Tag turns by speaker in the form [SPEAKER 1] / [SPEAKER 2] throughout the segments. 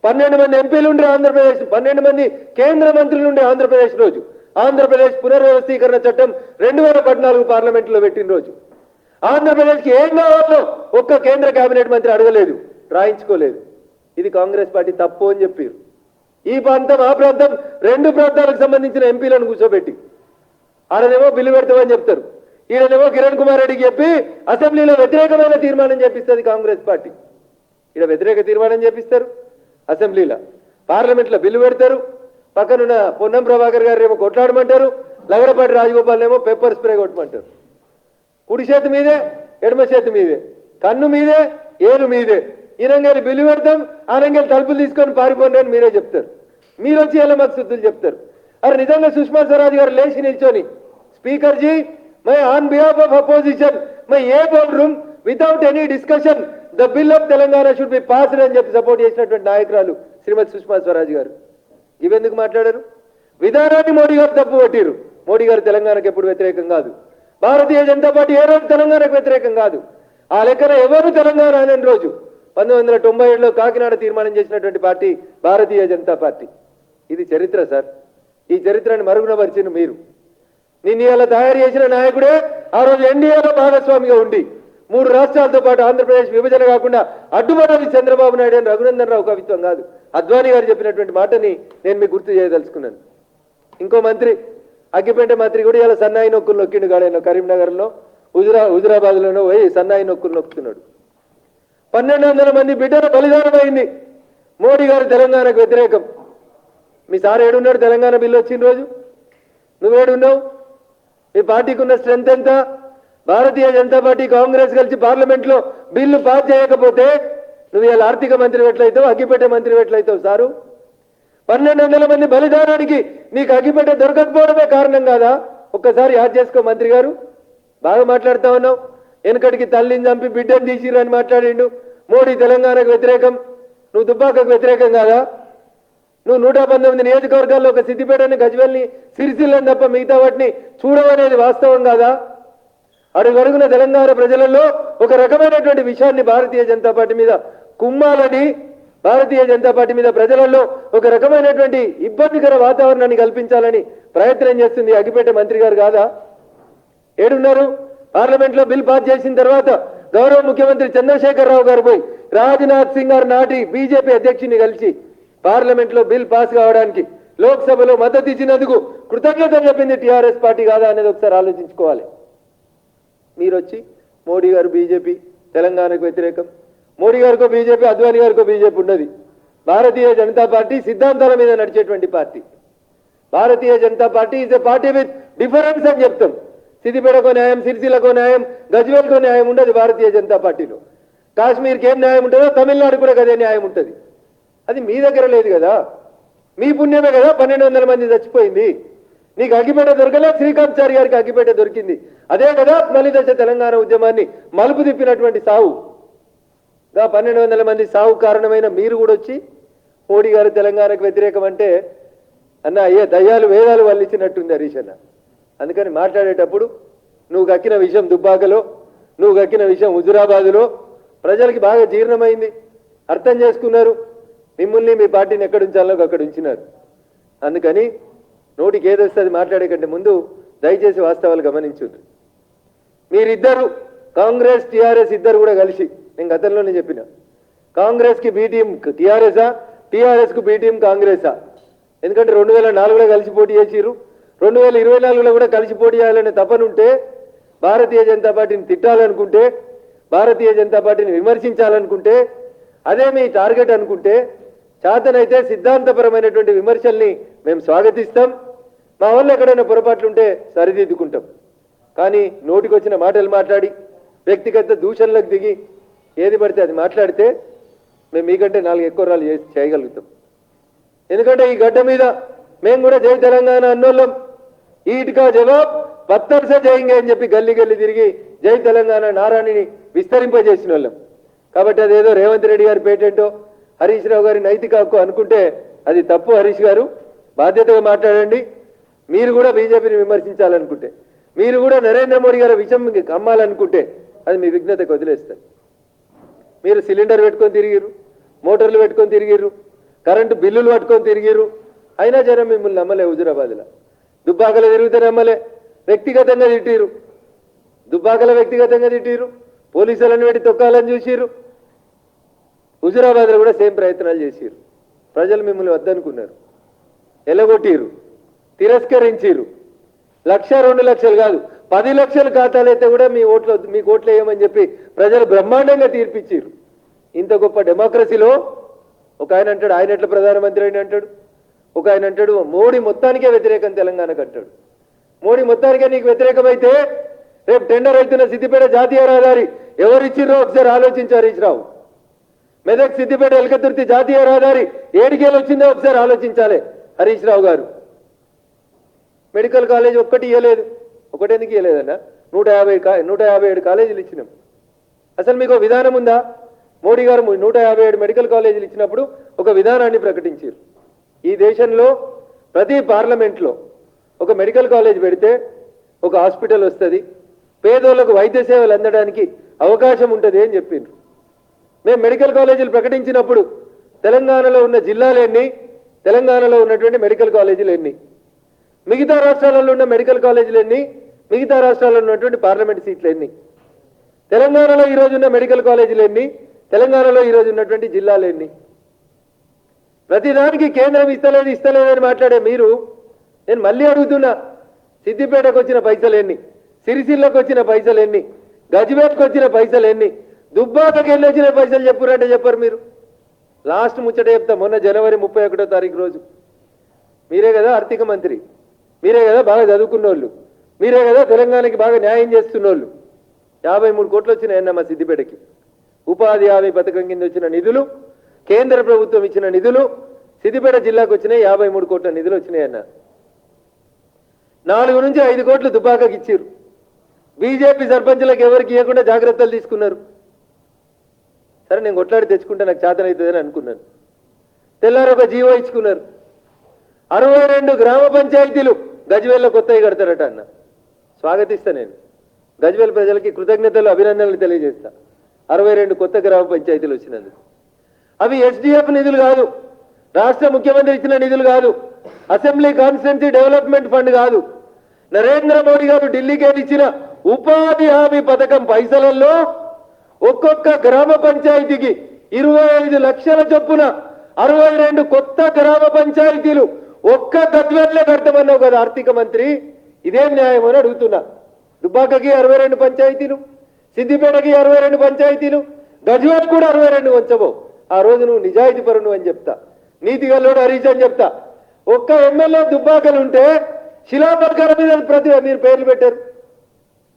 [SPEAKER 1] 12 మంది ఎంపీలు ఉండే ఆంధ్రప్రదేశ్, 12 మంది కేంద్ర మంత్రులు ఉండే ఆంధ్రప్రదేశ్ రోజు, ఆంధ్రప్రదేశ్ పునర్వ్యవస్థీకరణ చట్టం 2014 పార్లమెంట్లో పెట్టిన రోజు, ఆంధ్రప్రదేశ్కి ఏం కావాలో ఒక్క కేంద్ర కేబినెట్ మంత్రి అడగలేదు, రాయించుకోలేదు. ఇది కాంగ్రెస్ పార్టీ తప్పు అని చెప్పారు. ఈ ప్రాంతం ఆ ప్రాంతం 2 ప్రాంతాలకు సంబంధించిన ఎంపీలను కూర్చోబెట్టి ఆడనేమో బిల్లు పెడతామని చెప్తారు, ఈయననేమో కిరణ్ కుమార్ రెడ్డికి చెప్పి అసెంబ్లీలో వ్యతిరేకమైన తీర్మానం చేపిస్తుంది కాంగ్రెస్ పార్టీ. ఇక్కడ వ్యతిరేక తీర్మానం చేపిస్తారు అసెంబ్లీలో, పార్లమెంట్లో బిల్లు పెడతారు, పక్కనున్న పొన్నం ప్రభాకర్ గారు ఏమో కొట్లాడమంటారు, లగడపాటి రాజగోపాల్ ఏమో పెప్పర్ స్ప్రే కొట్టమంటారు. కుడి చేతి మీదే ఎడమ చేతి మీదే, కన్ను మీదే ఏలు మీదే, ఈనంగారి బిల్లు పెడతాం, ఆనంగారి తలుపులు తీసుకొని పారిపోండి అని మీరే చెప్తారు. మీరు వచ్చి ఎలా మాకు శుద్ధులు చెప్తారు. అరే నిజంగా సుష్మా స్వరాజ్ గారు లేచి నిల్చొని స్పీకర్ జీ మై ఆన్ బిహాఫ్ ఆఫ్ అపోజిషన్ మై a board room without any discussion the bill of Telangana should be passed అని చెప్పి సపోర్ట్ చేసినటువంటి నాయకురాలు శ్రీమతి సుష్మా స్వరాజ్ గారు ఇవెందుకు మాట్లాడారు? విధానాన్ని మోడీ గారు తప్పు పట్టిరు. మోడీ గారు తెలంగాణకు ఎప్పుడు వ్యతిరేకం కాదు, భారతీయ జనతా పార్టీ ఏ రోజు తెలంగాణకు వ్యతిరేకం కాదు. ఆ లెక్కన ఎవరు తెలంగాణ అనే రోజు 1997లో కాకినాడ తీర్మానం చేసినటువంటి పార్టీ భారతీయ జనతా పార్టీ. ఇది చరిత్ర సార్. ఈ చరిత్రను మరుగునపరిచిన మీరు. నిన్న ఇలా తయారు చేసిన నాయకుడే ఆ రోజు ఎన్డీఏలో భాగస్వామిగా ఉండి 3 రాష్ట్రాలతో పాటు ఆంధ్రప్రదేశ్ విభజన కాకుండా అడ్డుపడని చంద్రబాబు నాయుడు అని రఘునందన్ రావు కవిత్వం కాదు, అద్వానీ గారు చెప్పినటువంటి మాటని నేను మీకు గుర్తు చేయదలుచుకున్నాను. ఇంకో మంత్రి అగ్గిపేట మంత్రి కూడా ఇలా సన్నాయి నొక్కులు నొక్కిండు గాడైనా కరీంనగర్లో హుజురాబాద్లోనో పోయి సన్నాయి నొక్కులు నొక్కుతున్నాడు. 1200 మంది బిడ్డల బలిదానమైంది. మోడీ గారు తెలంగాణకు వ్యతిరేకం. మీ సార్ ఏడున్నాడు తెలంగాణ బిల్లు వచ్చిన రోజు? నువ్వేడున్నావు? మీ పార్టీకి ఉన్న స్ట్రెంత్ ఎంత? భారతీయ జనతా పార్టీ కాంగ్రెస్ కలిసి పార్లమెంట్లో బిల్లు పాస్ చేయకపోతే నువ్వు ఇలా ఆర్థిక మంత్రి ఎట్లయితావు, అగ్గిపెట్టే మంత్రి ఎట్లయితావు సారు? 1200 మంది బలిదానానికి నీకు అగ్గిపెట్టే దొరకకపోవడమే కారణం కాదా? ఒక్కసారి యాద్ చేసుకో మంత్రి గారు. బాగా మాట్లాడుతా ఉన్నావు. వెనకటికి తల్లిని చంపి బిడ్డను తీసిరని మాట్లాడిండు. మోడీ తెలంగాణకు వ్యతిరేకం, నువ్వు దుబ్బాకకు వ్యతిరేకం కాదా? నువ్వు 119 నియోజకవర్గాల్లో ఒక సిద్దిపేటని, గజ్వేల్ని, సిరిసిల్లని తప్ప మిగతా వాటిని చూడమనేది వాస్తవం కాదా? అడుగడుగున తెలంగాణ ప్రజలలో ఒక రకమైనటువంటి విషయాన్ని భారతీయ జనతా పార్టీ మీద కుమ్మాలని, భారతీయ జనతా పార్టీ మీద ప్రజలలో ఒక రకమైనటువంటి ఇబ్బందికర వాతావరణాన్ని కల్పించాలని ప్రయత్నం చేస్తుంది అగ్గిపేట మంత్రి గారు కాదా? ఏడున్నారు? పార్లమెంట్లో బిల్ పాస్ చేసిన తర్వాత గౌరవ ముఖ్యమంత్రి చంద్రశేఖరరావు గారు పోయి రాజ్నాథ్ సింగ్ గారు నాటి బీజేపీ అధ్యక్షుని కలిసి పార్లమెంట్లో బిల్ పాస్ కావడానికి లోక్సభలో మద్దతు ఇచ్చినందుకు కృతజ్ఞతలు చెప్పింది టీఆర్ఎస్ పార్టీ కాదా అనేది ఒకసారి ఆలోచించుకోవాలి. మీరు వచ్చి మోడీ గారు బీజేపీ తెలంగాణకు వ్యతిరేకం, మోడీ గారికో బీజేపీ, అద్వానీ గారికో బీజేపీ ఉన్నది. భారతీయ జనతా పార్టీ సిద్ధాంతాల మీద నడిచేటువంటి పార్టీ. Bharatiya Janata Party is a party with difference అని చెప్తాం. సిద్దిపేటకో న్యాయం, సిరిసిల్లకు న్యాయం, గజ్వేల్కో న్యాయం ఉండదు భారతీయ జనతా పార్టీలో. కాశ్మీర్కి ఏం న్యాయం ఉంటుందో తమిళనాడు కూడా అదే న్యాయం ఉంటుంది. అది మీ దగ్గర లేదు కదా, మీ పుణ్యమే కదా 1200 మంది చచ్చిపోయింది. నీకు అగ్గిపేట దొరకలే, శ్రీకాంత్ చారి గారికి అగ్గిపేట దొరికింది. అదే కదా మలిదశ తెలంగాణ ఉద్యమాన్ని మలుపు తిప్పినటువంటి సావు. 1200 మంది సావు కారణమైన మీరు కూడా వచ్చి మోడీ గారు తెలంగాణకు వ్యతిరేకం అంటే అన్న అయ్యే దయ్యాలు వేదాలు వల్లించినట్టుంది హరీష్ అన్న. అందుకని మాట్లాడేటప్పుడు నువ్వు కక్కిన విషయం దుబ్బాకలో, నువ్వు కక్కిన విషయం హుజురాబాదులో ప్రజలకి బాగా జీర్ణమైంది, అర్థం చేసుకున్నారు. మిమ్మల్ని మీ పార్టీని ఎక్కడ ఉంచాలో అక్కడ ఉంచినారు. అందుకని నోటికి ఏదొస్తుంది మాట్లాడే కంటే ముందు దయచేసి వాస్తవాలు గమనించుండ్రు. మీరిద్దరు కాంగ్రెస్ టీఆర్ఎస్ ఇద్దరు కూడా కలిసి, నేను గతంలోనే చెప్పిన, కాంగ్రెస్కి బి టీం టీఆర్ఎసా, టీఆర్ఎస్కు బి టీం కాంగ్రెసా? ఎందుకంటే 2004లో కలిసి పోటీ చేసిరు, 2024లో కూడా కలిసి పోటీ చేయాలనే తపనుంటే, భారతీయ జనతా పార్టీని తిట్టాలనుకుంటే, భారతీయ జనతా పార్టీని విమర్శించాలనుకుంటే, అదే మీ టార్గెట్ అనుకుంటే, చేతనైతే సిద్ధాంతపరమైనటువంటి విమర్శల్ని మేము స్వాగతిస్తాం. మా వల్ల ఎక్కడైనా పొరపాట్లుంటే సరిదిద్దుకుంటాం. కానీ నోటికొచ్చిన మాటలు మాట్లాడి వ్యక్తిగత దూషణలకు దిగి ఏది పడితే అది మాట్లాడితే మేము మీకంటే 4 ఎక్కువ రాళ్ళు చేయగలుగుతాం. ఎందుకంటే ఈ గడ్డ మీద మేము కూడా జై తెలంగాణ అన్నోళ్ళం. ఈట్కా జవాబ్ పత్తర్సే జయింగే అని చెప్పి గల్లీ గల్లీ తిరిగి జై తెలంగాణ నారాయణని విస్తరింపజేసిన వాళ్ళం. కాబట్టి అదేదో రేవంత్ రెడ్డి గారి పేటెంటో హరీష్ రావు గారి నైతిక హక్కు అనుకుంటే అది తప్పు. హరీష్ గారు బాధ్యతగా మాట్లాడండి. మీరు కూడా బీజేపీని విమర్శించాలనుకుంటే, మీరు కూడా నరేంద్ర మోడీ గారి విషయం కమ్మాలనుకుంటే అది మీ విఘ్నతకు వదిలేస్తారు. మీరు సిలిండర్ పెట్టుకొని తిరిగిర్రు, మోటార్లు పెట్టుకొని తిరిగిర్రు, కరెంటు బిల్లులు పట్టుకొని తిరిగిరు, అయినా జనం మిమ్మల్ని నమ్మలే. హుజురాబాద్లో దుబ్బాకలో తిరిగితే నమ్మలే, వ్యక్తిగతంగా తిట్టిరు. దుబ్బాకలో వ్యక్తిగతంగా తిట్టిరు, పోలీసులను పెట్టి తొక్కాలని చూసిరు. హుజురాబాద్లో కూడా సేమ్ ప్రయత్నాలు చేసిరు. ప్రజలు మిమ్మల్ని వద్దనుకున్నారు, ఎలగొట్టిరు, తిరస్కరించిరు. 1,00,000 2 లక్షలు కాదు 10 లక్షల ఖాతాలు అయితే కూడా మీకు ఓట్లు వేయమని చెప్పి ప్రజలు బ్రహ్మాండంగా తీర్పిచ్చిరు. ఇంత గొప్ప డెమోక్రసీలో ఒక ఆయన అంటాడు ఆయన ఎట్లా ప్రధానమంత్రి అయిన అంటాడు, ఒక ఆయన అంటాడు మోడీ మొత్తానికే వ్యతిరేకం తెలంగాణకు అంటాడు. మోడీ మొత్తానికే నీకు వ్యతిరేకమైతే రేపు టెండర్ అవుతున్న సిద్దిపేట జాతీయ రహదారి ఎవరిచ్చిర్రో ఒకసారి ఆలోచించారు హరీష్ రావు. మెదక్ సిద్దిపేట ఎలకతుర్తి జాతీయ రహదారి ఏడికేలు వచ్చిందో ఒకసారి ఆలోచించాలి హరీష్ రావు గారు. మెడికల్ కాలేజ్ ఒక్కటి ఇవ్వలేదు. ఒకటెందుకు ఇవ్వలేదన్నా? 157 కాలేజీలు ఇచ్చినాం. అసలు మీకు విధానం ఉందా? మోడీ గారు 157 మెడికల్ కాలేజీలు ఇచ్చినప్పుడు ఒక విధానాన్ని ప్రకటించారు. ఈ దేశంలో ప్రతి పార్లమెంట్లో ఒక మెడికల్ కాలేజ్ పెడితే ఒక హాస్పిటల్ వస్తుంది, పేదోళ్లకు వైద్య సేవలు అందడానికి అవకాశం ఉంటుంది అని చెప్పిండ్రు. మేము మెడికల్ కాలేజీలు ప్రకటించినప్పుడు తెలంగాణలో ఉన్న జిల్లాలు ఎన్ని, తెలంగాణలో ఉన్నటువంటి మెడికల్ కాలేజీలు ఎన్ని, మిగతా రాష్ట్రాలలో ఉన్న మెడికల్ కాలేజీలు ఎన్ని, మిగతా రాష్ట్రాల్లో ఉన్నటువంటి పార్లమెంట్ సీట్లు ఎన్ని, తెలంగాణలో ఈరోజు ఉన్న మెడికల్ కాలేజీలు ఎన్ని, తెలంగాణలో ఈరోజు ఉన్నటువంటి జిల్లాలు ఎన్ని? ప్రతిదానికి కేంద్రం ఇస్తలేదని మాట్లాడే మీరు, నేను మళ్ళీ అడుగుతున్నా, సిద్దిపేటకు వచ్చిన పైసలు ఎన్ని, సిరిసిల్లకు వచ్చిన పైసలు ఎన్ని, గజ్వేల్కి వచ్చిన పైసలు ఎన్ని, దుబ్బాకకి వెళ్ళి వచ్చిన పైసలు చెప్పురంటే చెప్పరు మీరు. లాస్ట్ ముచ్చట చెప్తా, మొన్న జనవరి 31వ తారీఖు రోజు మీరే కదా ఆర్థిక మంత్రి, మీరే కదా బాగా చదువుకున్న వాళ్ళు, మీరే కదా తెలంగాణకి బాగా న్యాయం చేస్తున్న వాళ్ళు. 53 కోట్లు వచ్చినాయన్న మా సిద్దిపేటకి. ఉపాధి హామీ పథకం కింద వచ్చిన నిధులు, కేంద్ర ప్రభుత్వం ఇచ్చిన నిధులు సిద్దిపేట జిల్లాకు వచ్చినాయి. 53 కోట్ల నిధులు వచ్చినాయన్న. 4 నుంచి 5 కోట్లు దుబ్బాకకి ఇచ్చారు. బీజేపీ సర్పంచులకు ఎవరికి ఇవ్వకుండా జాగ్రత్తలు తీసుకున్నారు. సరే నేను కొట్లాడి తెచ్చుకుంటే నాకు చేతనవుతుందని అనుకున్నాను. తెల్లారు ఒక జీవో ఇచ్చుకున్నారు. 62 గ్రామ పంచాయతీలు గజ్వేల్లో కొత్తవి కడతారట అన్న. స్వాగతిస్తా నేను. గజ్వేల్ ప్రజలకి కృతజ్ఞతలు అభినందనలు తెలియజేస్తా. 62 కొత్త గ్రామ పంచాయతీలు వచ్చినందుకు. అవి ఎస్డిఎఫ్ నిధులు కాదు, రాష్ట్ర ముఖ్యమంత్రి ఇచ్చిన నిధులు కాదు, అసెంబ్లీ కాన్స్టిట్యున్సీ డెవలప్మెంట్ ఫండ్ కాదు, నరేంద్ర మోడీ గారు ఢిల్లీకి ఇచ్చిన ఉపాధి హామీ పథకం పైసలలో ఒక్కొక్క గ్రామ పంచాయతీకి 25 లక్షల చొప్పున 62 కొత్త గ్రామ పంచాయతీలు ఒక్క గజ్వేల్లో కడతామన్నావు కదా ఆర్థిక మంత్రి, ఇదేం న్యాయం అని అడుగుతున్నా. దుబ్బాకకి 62 పంచాయతీలు, సిద్దిపేటకి 62 పంచాయతీలు, గజ్వేల్ కూడా 62 వంచబో. ఆ రోజు నువ్వు నిజాయితీ పరును అని చెప్తా, నీతిగల్లోడు హరీష్ అని చెప్తా. ఒక్క ఎమ్మెల్యే దుబ్బాకలు ఉంటే శిలాఫలకాల మీద మీరు పేర్లు పెట్టారు.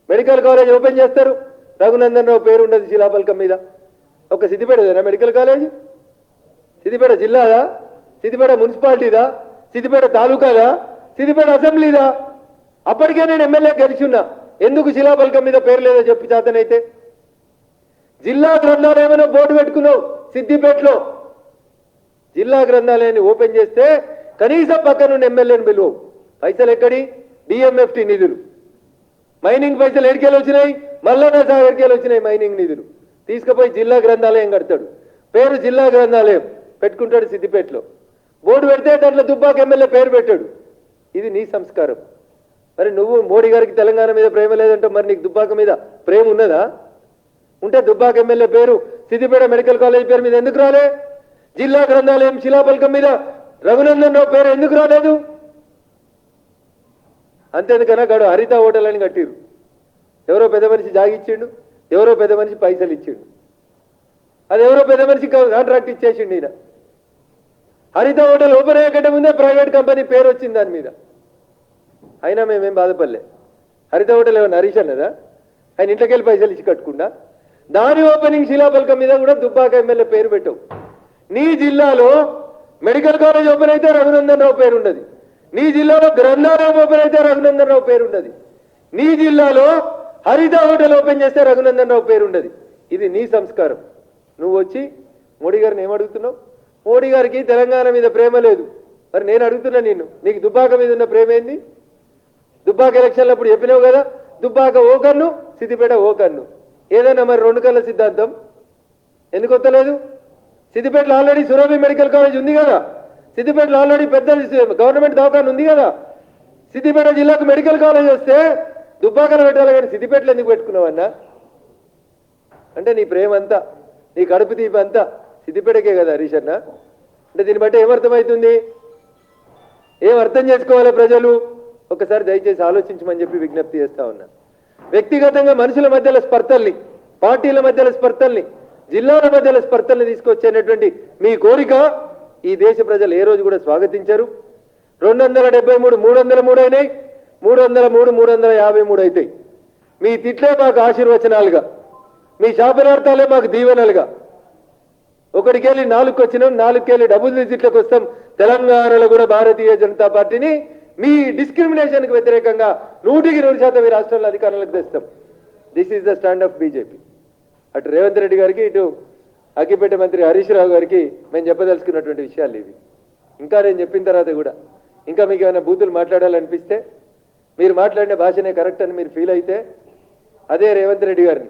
[SPEAKER 1] మెడికల్ కాలేజ్ ఓపెన్ చేస్తారు, రఘునందన్ రావు పేరు ఉండదు శిలాఫలకం మీద. ఒక సిద్దిపేటదేనా మెడికల్ కాలేజ్? సిద్దిపేట జిల్లాదా, సిద్దిపేట మున్సిపాలిటీదా, సిద్దిపేట తాలూకాదా, సిద్దిపేట అసెంబ్లీదా? అప్పటికే నేను ఎమ్మెల్యే గెలిచున్నా, ఎందుకు శిలాఫలకం మీద పేరు లేదో చెప్పి చేతనైతే. జిల్లా గ్రంథాలయం బోర్డు పెట్టుకున్నావు సిద్దిపేటలో. జిల్లా గ్రంథాలయాన్ని ఓపెన్ చేస్తే కనీసం పక్కనున్న ఎమ్మెల్యేని పిలువు. పైసలు ఎక్కడి? డిఎంఎఫ్టి నిధులు. మైనింగ్ పైసలు ఎడికేలు వచ్చినాయి, మల్లన్న సాగర్కేలు వచ్చినాయి మైనింగ్ నిధులు. తీసుకుపోయి జిల్లా గ్రంథాలయం కడతాడు, పేరు జిల్లా గ్రంథాలయం పెట్టుకుంటాడు సిద్దిపేటలో. బోర్డు పెడితే దాంట్లో దుబ్బాక ఎమ్మెల్యే పేరు పెట్టాడు. ఇది నీ సంస్కారం. మరి నువ్వు మోడీ గారికి తెలంగాణ మీద ప్రేమ లేదంటే మరి నీకు దుబ్బాక మీద ప్రేమ ఉన్నదా? ఉంటే దుబ్బాక ఎమ్మెల్యే పేరు సిద్దిపేట మెడికల్ కాలేజ్ పేరు మీద ఎందుకు రాలే? జిల్లా గ్రంథాలయం శిలాఫలకం మీద రఘునందన్ రావు పేరు ఎందుకు రాలేదు? అంతేందుకన్నా గాడు హరిత హోటల్ అని కట్టిరు. ఎవరో పెద్ద మనిషి జాగిచ్చిండు, ఎవరో పెద్ద మనిషి పైసలు ఇచ్చిండు. అది ఎవరో పెద్ద మనిషి కాంట్రాక్ట్ ఇచ్చేసిండు. ఈయన హరిత హోటల్ ఓపెన్ అయ్యేకంటే ముందే ప్రైవేట్ కంపెనీ పేరు వచ్చింది దాని మీద. అయినా మేమేం బాధపడలే. హరిత హోటల్ ఏమన్నా హరీష్ అన్నదా? ఆయన ఇంట్లోకెళ్ళి పైసలు ఇచ్చి కట్టుకుండా దాని ఓపెనింగ్ శిలాఫలకం మీద కూడా దుబ్బాక ఎమ్మెల్యే పేరు పెట్టవు. నీ జిల్లాలో మెడికల్ కాలేజ్ ఓపెన్ అయితే రఘునందన్ రావు పేరు ఉన్నది, నీ జిల్లాలో గ్రంథాలయం ఓపెన్ అయితే రఘునందన్ రావు పేరు ఉన్నది, నీ జిల్లాలో హరిత హోటల్ ఓపెన్ చేస్తే రఘునందన్ రావు పేరు ఉన్నది. ఇది నీ సంస్కారం. నువ్వు వచ్చి మోడీ గారిని ఏమడుగుతున్నావు? మోడీ గారికి తెలంగాణ మీద ప్రేమ లేదు. మరి నేను అడుగుతున్నా నిన్ను, నీకు దుబ్బాక మీద ఉన్న ప్రేమ ఏంది? దుబ్బాక ఎలక్షన్లప్పుడు చెప్పినావు కదా, దుబ్బాక ఓ కన్ను, సిద్దిపేట ఓ కన్ను. ఏదైనా మరి 2 కళ్ళ సిద్ధాంతం ఎందుకు వస్తలేదు? సిద్దిపేటలో ఆల్రెడీ సురభి మెడికల్ కాలేజ్ ఉంది కదా, సిద్దిపేటలో ఆల్రెడీ పెద్ద గవర్నమెంట్ దవాఖాన ఉంది కదా. సిద్దిపేట జిల్లాకు మెడికల్ కాలేజ్ వస్తే దుబ్బాకలు పెట్టాలి, కానీ సిద్దిపేటలో ఎందుకు పెట్టుకున్నావన్నా? అంటే నీ ప్రేమ అంతా, నీ కడుపు తీపి అంతా సిద్దిపేటకే కదా హరీష్ అన్న. అంటే దీన్ని బట్టి ఏమర్థమవుతుంది, ఏం అర్థం చేసుకోవాలి ప్రజలు? ఒకసారి దయచేసి ఆలోచించమని చెప్పి విజ్ఞప్తి చేస్తా ఉన్నా. వ్యక్తిగతంగా మనుషుల మధ్యలో స్పర్ధల్ని, పార్టీల మధ్యలో స్పర్ధల్ని, జిల్లాల మధ్యలో స్పర్ధల్ని తీసుకొచ్చేటటువంటి మీ కోరిక ఈ దేశ ప్రజలు ఏ రోజు కూడా స్వాగతించారు. 273 303 అయినాయి, 303 353 అవుతాయి. మీ తిట్లే మాకు ఆశీర్వచనాలుగా, మీ శాపనార్థాలే మాకు దీవెనలుగా. ఒకటికెళ్ళి 4కి వచ్చినాం, 4కెళ్ళి డబుల్ డిజిట్లకు వస్తాం. తెలంగాణలో కూడా భారతీయ జనతా పార్టీని మీ డిస్క్రిమినేషన్కి వ్యతిరేకంగా 100% ఈ రాష్ట్రంలో అధికారంలోకి తెస్తాం. This is the stand of BJP. అటు రేవంత్ రెడ్డి గారికి, ఇటు అగ్గిపేట మంత్రి హరీష్ రావు గారికి మేము చెప్పదలుచుకున్నటువంటి విషయాలు ఇవి. ఇంకా నేను చెప్పిన తర్వాత కూడా ఇంకా మీకు ఏమైనా బూతులు మాట్లాడాలనిపిస్తే, మీరు మాట్లాడిన భాషనే కరెక్ట్ అని మీరు ఫీల్ అయితే, అదే రేవంత్ రెడ్డి గారిని,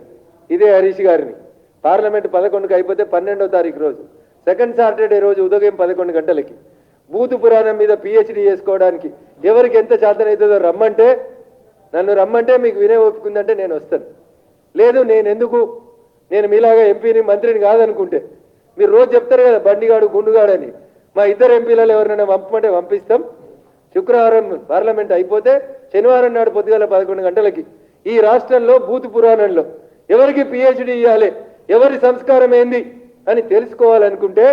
[SPEAKER 1] ఇదే హరీష్ గారిని పార్లమెంట్ 11కి అయిపోతే 12వ తారీఖు రోజు, సెకండ్ సాటర్డే రోజు ఉదయం 11 గంటలకి బూతు పురాణం మీద PhD చేసుకోవడానికి ఎవరికి ఎంత చేతనవుతుందో రమ్మంటే, నన్ను రమ్మంటే మీకు వినే ఒప్పుకుందంటే నేను వస్తాను. లేదు నేను మీలాగా ఎంపీని మంత్రిని కాదనుకుంటే, మీరు రోజు చెప్తారు కదా బండిగాడు గుండుగాడని, మా ఇద్దరు ఎంపీలలో ఎవరినైనా పంపమంటే పంపిస్తాం. శుక్రవారం పార్లమెంట్ అయిపోతే శనివారం నాడు పొద్దుగాల 11 గంటలకి ఈ రాష్ట్రంలో బూతు పురాణంలో ఎవరికి PhD ఇవ్వాలి, ఎవరి సంస్కారం ఏంది అని తెలుసుకోవాలనుకుంటే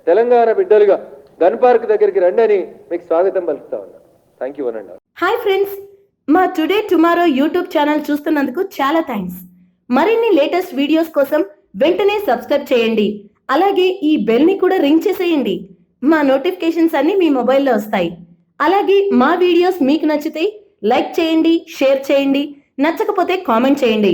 [SPEAKER 1] తెలంగాణ బిడ్డలుగా గన్ పార్క్ దగ్గరికి రండి అని మీకు స్వాగతం పలుకుతా ఉన్నా. థ్యాంక్ యూ అనండి.
[SPEAKER 2] హాయ్ ఫ్రెండ్స్, మా టుడే టుమారో యూట్యూబ్ ఛానల్ చూస్తున్నందుకు చాలా థ్యాంక్స్. మరిన్ని లేటెస్ట్ వీడియోస్ కోసం వెంటనే సబ్స్క్రైబ్ చేయండి. అలాగే ఈ బెల్ ని కూడా రింగ్ చేసేయండి. మా నోటిఫికేషన్స్ అన్ని మీ మొబైల్లో వస్తాయి. అలాగే మా వీడియోస్ మీకు నచ్చితే లైక్ చేయండి, షేర్ చేయండి, నచ్చకపోతే కామెంట్ చేయండి.